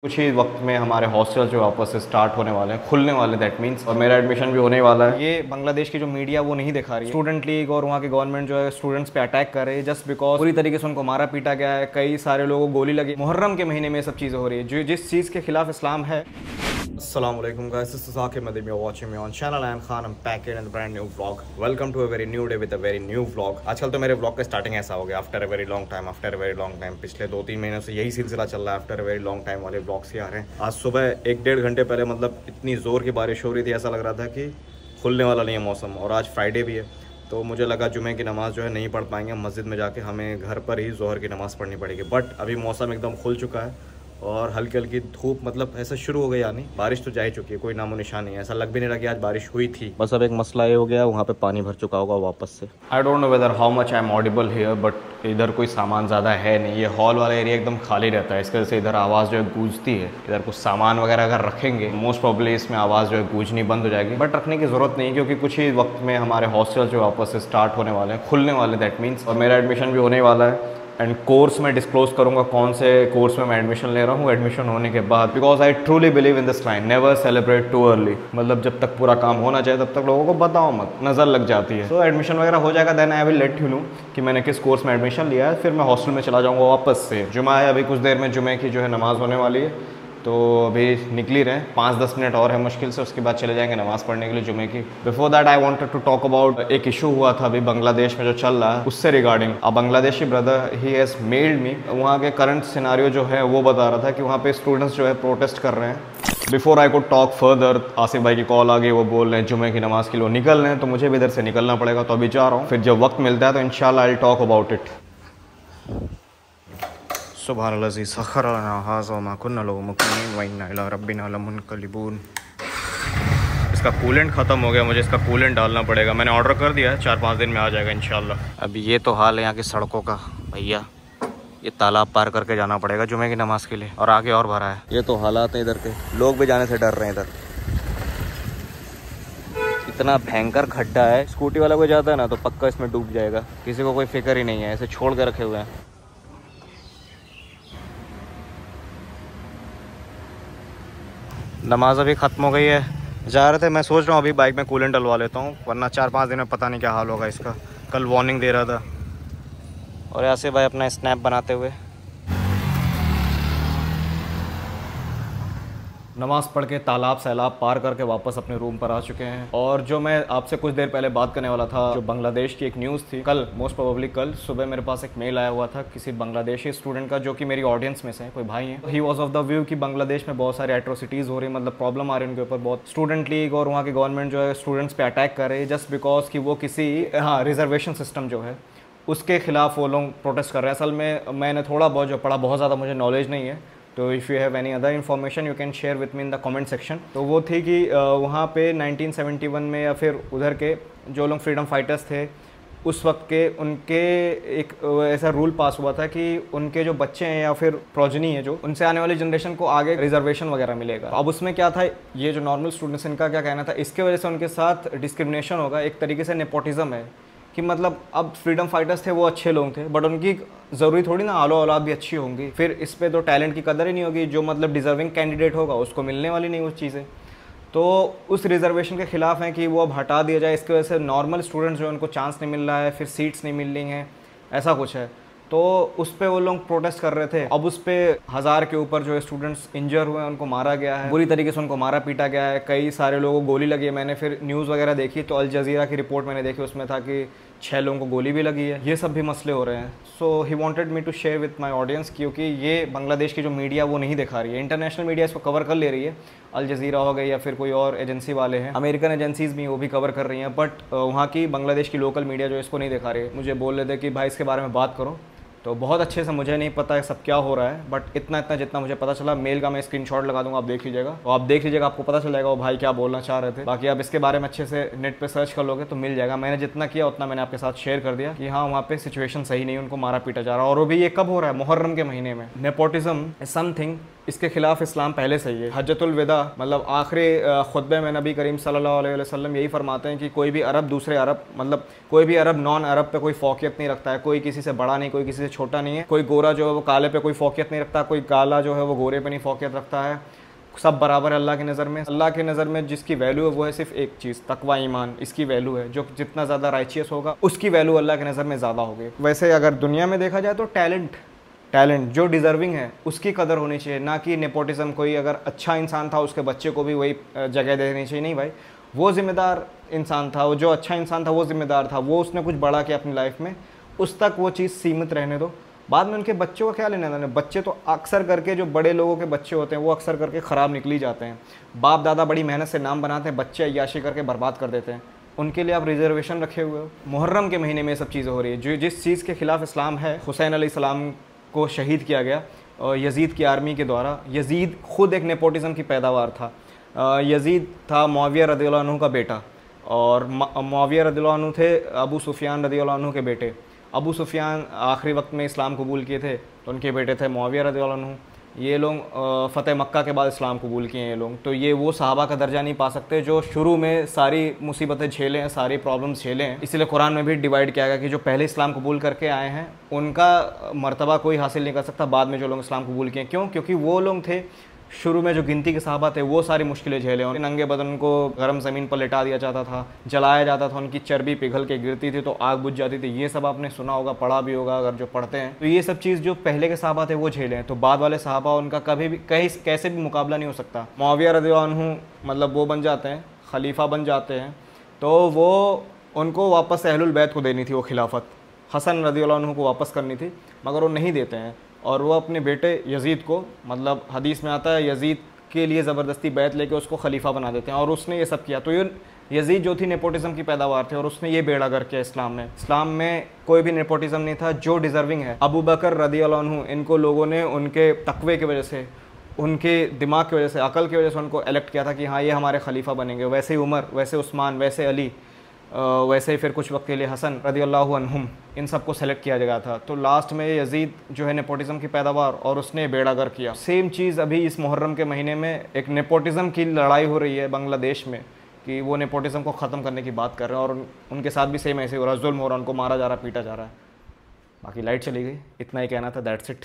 कुछ ही वक्त में हमारे हॉस्टल जो वापस से स्टार्ट होने वाले हैं, खुलने वाले, दैट मीन्स, और मेरा एडमिशन भी होने वाला है। ये बांग्लादेश की जो मीडिया वो नहीं दिखा रही है। स्टूडेंट लीग और वहाँ की गवर्नमेंट जो है स्टूडेंट्स पे अटैक कर रही है जस्ट बिकॉज पूरी तरीके से उनको मारा पीटा गया है। कई सारे लोगों को गोली लगी। मुहर्रम के महीने में ये सब चीज़ें हो रही है जो जिस चीज़ के खिलाफ इस्लाम है। Assalamualaikum guys, this is Zakir Madib. You're watching me on channel. I am Khan. I'm back in a brand new vlog. Welcome to a very new day with a very new vlog. आजकल तो मेरे vlog का starting ऐसा हो गया after a very long time. पिछले 2-3 महीनों से यही सिलसिला चल रहा है। After a very long time वाले व्लॉग्स ही आ रहे हैं। आज सुबह 1-1.5 घंटे पहले मतलब इतनी ज़ोर की बारिश हो रही थी, ऐसा लग रहा था कि खुलने वाला नहीं है मौसम। और आज फ्राइडे भी है तो मुझे लगा जुमे की नमाज़ जो है नहीं पढ़ पाएंगे, मस्जिद में जाके हमें घर पर ही ज़ोहर की नमाज़ पढ़नी पड़ेगी। बट अभी मौसम एकदम खुल चुका है और हल्की हल्की धूप मतलब ऐसा शुरू हो गई। यानी बारिश तो जा ही चुकी है, कोई नामो निशान नहीं है। ऐसा लग भी नहीं रहा कि आज बारिश हुई थी। बस अब एक मसला ये हो गया, वहाँ पे पानी भर चुका होगा वापस से। I don't know whether how much I am audible here, but इधर कोई सामान ज़्यादा है नहीं। ये हॉल वाला एरिया एकदम खाली रहता है, इसकी वजह से इधर आवाज़ जो है गूंजती है। इधर कुछ सामान वगैरह अगर रखेंगे मोस्ट प्रॉब्ली इसमें आवाज़ जो है गूंजनी बंद हो जाएगी, बट रखने की ज़रूरत नहीं क्योंकि कुछ ही वक्त में हमारे हॉस्टल जो वापस से स्टार्ट होने वाले हैं, खुलने वाले, दैट मीन्स, और मेरा एडमिशन भी होने वाला है। एंड कोर्स में डिस्क्लोज करूंगा कौन से कोर्स में मैं एडमिशन ले रहा हूँ एडमिशन होने के बाद, because I truly believe in this line, never celebrate too early. मतलब जब तक पूरा काम होना चाहिए तब तक लोगों को बताओ मत, नज़र लग जाती है। तो एडमिशन वगैरह हो जाएगा, then I will let you know कि मैंने किस कोर्स में एडमिशन लिया है। फिर मैं हॉस्टल में चला जाऊँगा वापस से। जुमा है, अभी कुछ देर में जुमे की जो है नमाज़ होने वाली है, तो अभी निकल ही रहे हैं। 5-10 मिनट और है मुश्किल से, उसके बाद चले जाएंगे नमाज़ पढ़ने के लिए जुमे की। Before that I wanted to talk about एक इशू हुआ था अभी बांग्लादेश में जो चल रहा है उससे regarding. A Bangladeshi brother he has mailed me, वहाँ के करंट सिनारियो जो है वो बता रहा था कि वहाँ पे स्टूडेंट्स जो है प्रोटेस्ट कर रहे हैं। Before I could talk further, Asif भाई की कॉल आ गई, वो बोल रहे हैं जुमे की नमाज़ के लिए निकल रहे हैं, तो मुझे भी इधर से निकलना पड़ेगा। तो अभी जा रहा हूँ, फिर जब वक्त मिलता है तो इंशाल्लाह I will talk about it. सुभानअल्लाज़ी सख़र लना हाज़ा मा कुन्ना लहू मुक़रिनीन व इन्ना इला रब्बिना लमुनक़लिबून। इसका कूलेंट ख़त्म हो गया, मुझे इसका कूलेंट डालना पड़ेगा। मैंने ऑर्डर कर दिया है, 4-5 दिन में आ जाएगा इंशाल्लाह। अभी ये तो हाल है यहाँ की सड़कों का भैया, ये तालाब पार करके जाना पड़ेगा जुमे की नमाज़ के लिए, और आगे और भरा है। ये तो हालात है इधर के, लोग भी जाने से डर रहे हैं इधर। इतना भयंकर खड्डा है, स्कूटी वाला कोई जाता है ना तो पक्का इसमें डूब जाएगा। किसी को कोई फिक्र ही नहीं है, ऐसे छोड़ के रखे हुए हैं। नमाज अभी ख़त्म हो गई है, जा रहे थे। मैं सोच रहा हूँ अभी बाइक में कूलेंट डलवा लेता हूँ, वरना 4-5 दिन में पता नहीं क्या हाल होगा इसका। कल वार्निंग दे रहा था। और ऐसे भाई अपना स्नैप बनाते हुए नमाज़ पढ़ के तालाब सैलाब पार करके वापस अपने रूम पर आ चुके हैं। और जो मैं आपसे कुछ देर पहले बात करने वाला था, जो बांग्लादेश की एक न्यूज़ थी, कल मोस्ट प्रोबेबली कल सुबह मेरे पास एक मेल आया हुआ था किसी बांग्लादेशी स्टूडेंट का, जो कि मेरी ऑडियंस में से है, कोई भाई है। He was of the view कि बांग्लादेश में बहुत सारी एट्रोसिटीज़ हो रही, मतलब प्रॉब्लम आ रही है उनके ऊपर बहुत। स्टूडेंट लीग और वहाँ की गवर्नमेंट जो है स्टूडेंट्स पे अटैक कर रही है जस्ट बिकॉज कि वो किसी रिजर्वेशन सिस्टम जो है उसके खिलाफ वो लोग प्रोटेस्ट कर रहे हैं। असल में मैंने थोड़ा बहुत जो पढ़ा, बहुत ज़्यादा मुझे नॉलेज नहीं है, तो if you have any other information you can share with me in the comment section. तो वो थी कि वहाँ पे 1971 में या फिर उधर के जो लोग फ्रीडम फाइटर्स थे उस वक्त के, उनके एक ऐसा रूल पास हुआ था कि उनके जो बच्चे हैं या फिर प्रोजनी है जो, उनसे आने वाली जनरेशन को आगे रिजर्वेशन वगैरह मिलेगा। अब उसमें क्या था, ये जो नॉर्मल स्टूडेंट्स, इनका क्या कहना था, इसके वजह से उनके साथ डिस्क्रिमिनेशन होगा, एक तरीके से नेपोटिज्म है कि मतलब अब फ्रीडम फाइटर्स थे वो अच्छे लोग थे, बट उनकी ज़रूरी थोड़ी ना आलो औलाद भी अच्छी होंगी। फिर इस पे तो टैलेंट की कदर ही नहीं होगी, जो मतलब डिज़र्विंग कैंडिडेट होगा उसको मिलने वाली नहीं वो चीज़ें। तो उस रिजर्वेशन के ख़िलाफ़ हैं कि वो अब हटा दिया जाए। इसकी वजह से नॉर्मल स्टूडेंट्स जो उनको चांस नहीं मिल रहा है, फिर सीट्स नहीं मिल रही हैं, ऐसा कुछ है। तो उस पर वो लोग प्रोटेस्ट कर रहे थे। अब उस पर 1000 के ऊपर जो स्टूडेंट्स इंजर हुए हैं, उनको मारा गया है, बुरी तरीके से उनको मारा पीटा गया है। कई सारे लोगों को गोली लगी है। मैंने फिर न्यूज़ वगैरह देखी तो अल जज़ीरा की रिपोर्ट मैंने देखी, उसमें था कि 6 लोगों को गोली भी लगी है। ये सब भी मसले हो रहे हैं। So he wanted me to share with my audience, क्योंकि ये बांग्लादेश की जो मीडिया वो नहीं दिखा रही है। इंटरनेशनल मीडिया इसको कवर कर ले रही है, अल जज़ीरा हो गई या फिर कोई और एजेंसी वाले हैं, अमेरिकन एजेंसीज़ भी वो भी कवर कर रही हैं, बट वहाँ की बांग्लादेश की लोकल मीडिया जो इसको नहीं दिखा रही है। मुझे बोल रहे थे कि भाई इसके बारे में बात करो, तो बहुत अच्छे से मुझे नहीं पता है सब क्या हो रहा है, बट इतना जितना मुझे पता चला, मेल का मैं स्क्रीनशॉट लगा दूंगा, आप देख लीजिएगा। तो आप देख लीजिएगा, आपको पता चल जाएगा वो भाई क्या बोलना चाह रहे थे। बाकी आप इसके बारे में अच्छे से नेट पे सर्च कर लोगे तो मिल जाएगा। मैंने जितना किया उतना मैंने आपके साथ शेयर कर दिया कि हाँ वहाँ पे सिचुएशन सही नहीं, उनको मारा पीटा जा रहा है। और वो भी ये कब हो रहा है, मुहर्रम के महीने में। नेपोटिज्म इज समथिंग इसके खिलाफ इस्लाम पहले से ही है। हज्जतुल विदा मतलब आखिरी खुतबे में नबी करीम सल्लल्लाहु अलैहि वसल्लम यही फरमाते हैं कि कोई भी अरब दूसरे अरब मतलब कोई भी अरब नॉन अरब पे कोई फौकियत नहीं रखता है, कोई किसी से बड़ा नहीं, कोई किसी से छोटा नहीं है, कोई गोरा जो है वो काले पे कोई फौकियत नहीं रखता, कोई काला जो है वो गोरे पे नहीं फौकियत रखता है, सब बराबर है अल्लाह की नज़र में। अल्लाह की नज़र में जिसकी वैल्यू है वो है सिर्फ एक चीज़, तकवा ईमान, इसकी वैल्यू है। जो जितना ज़्यादा राइचियस होगा उसकी वैल्यू अल्लाह की नज़र में ज़्यादा होगी। वैसे अगर दुनिया में देखा जाए तो टैलेंट जो डिज़र्विंग है उसकी कदर होनी चाहिए, ना कि नेपोटिज़म। कोई अगर अच्छा इंसान था उसके बच्चे को भी वही जगह देनी चाहिए, नहीं भाई, वो ज़िम्मेदार इंसान था, वो जो अच्छा इंसान था वो ज़िम्मेदार था, वो उसने कुछ बड़ा किया अपनी लाइफ में, उस तक वो चीज़ सीमित रहने दो। बाद में उनके बच्चों का क्या लेना देना। बच्चे तो अक्सर करके जो बड़े लोगों के बच्चे होते हैं वो अक्सर करके ख़राब निकली जाते हैं। बाप दादा बड़ी मेहनत से नाम बनाते हैं, बच्चे अय्याशी करके बर्बाद कर देते हैं। उनके लिए आप रिजर्वेशन रखे हुए हो। मुहर्रम के महीने में ये सब चीज़ें हो रही है। जो जिस चीज़ के ख़िलाफ़ इस्लाम है, हुसैन अलैहिस्सलाम को शहीद किया गया और यजीद की आर्मी के द्वारा। यजीद खुद एक नेपोटिज़म की पैदावार था। यजीद था मुआविया रज़ियल्लाहु अन्हु का बेटा, और मुआविया रज़ियल्लाहु अन्हु थे अबू सुफियान रज़ियल्लाहु अन्हु के बेटे। अबू सुफियान आखिरी वक्त में इस्लाम कबूल किए थे, तो उनके बेटे थे मुआविया रज़ियल्लाहु अन्हु। ये लोग फ़तेह मक्का के बाद इस्लाम कबूल किए हैं ये लोग, तो ये वो सहाबा का दर्जा नहीं पा सकते जो शुरू में सारी मुसीबतें झेले हैं, सारी प्रॉब्लम्स झेले हैं। इसीलिए कुरान में भी डिवाइड किया गया कि जो पहले इस्लाम कबूल करके आए हैं उनका मर्तबा कोई हासिल नहीं कर सकता बाद में जो लोग इस्लाम कबूल किए। क्यों? क्योंकि वो लोग थे शुरू में जो गिनती के सहाबा थे वो सारी मुश्किलें झेले। और नंगे बदन को गर्म ज़मीन पर लिटा दिया जाता था, जलाया जाता था, उनकी चर्बी पिघल के गिरती थी तो आग बुझ जाती थी। ये सब आपने सुना होगा, पढ़ा भी होगा अगर जो पढ़ते हैं। तो ये सब चीज़ जो पहले के सहाबा थे वो झेले हैं, तो बाद वाले सहाबा उनका कभी भी कैसे भी मुकाबला नहीं हो सकता। मुआविया रज़ियल्लाहु अन्हु मतलब वो बन जाते हैं, खलीफा बन जाते हैं, तो वो उनको वापस अहलुल बैत को देनी थी वो खिलाफत, हसन रज़ियल्लाहु अन्हु को वापस करनी थी, मगर वो नहीं देते हैं। और वो अपने बेटे यजीद को, मतलब हदीस में आता है यजीद के लिए ज़बरदस्ती बैत लेके उसको खलीफा बना देते हैं, और उसने ये सब किया। तो ये यजीद जो थी नेपोटिज़म की पैदावार थे और उसने ये बेड़ा गर्क किया इस्लाम में कोई भी नेपोटिज़म नहीं था। जो डिज़र्विंग है, अबू बकर रज़ियल्लाहु अन्हु, इनको लोगों ने उनके तक़वे की वजह से, उनके दिमाग की वजह से, अकल की वजह से उनको इलेक्ट किया था कि हाँ ये हमारे खलीफा बनेंगे। वैसे ही उमर, वैसे उस्मान, वैसे अली, वैसे ही फिर कुछ वक्त के लिए हसन रज़ियल्लाहु अन्हुम, इन सबको सेलेक्ट किया गया था। तो लास्ट में यजीद जो है नेपोटिज़म की पैदावार, और उसने बेड़ा गर्क किया। सेम चीज़ अभी इस मुहर्रम के महीने में एक नेपोटिज़म की लड़ाई हो रही है बांग्लादेश में, कि वो नेपोटिज़म को ख़त्म करने की बात कर रहे हैं, और उनके साथ भी सेम ऐसे हो रहा है, जुल्म हो रहा है, उनको मारा जा रहा है, पीटा जा रहा है। बाकी लाइट चली गई, इतना ही कहना था, दैट्स इट।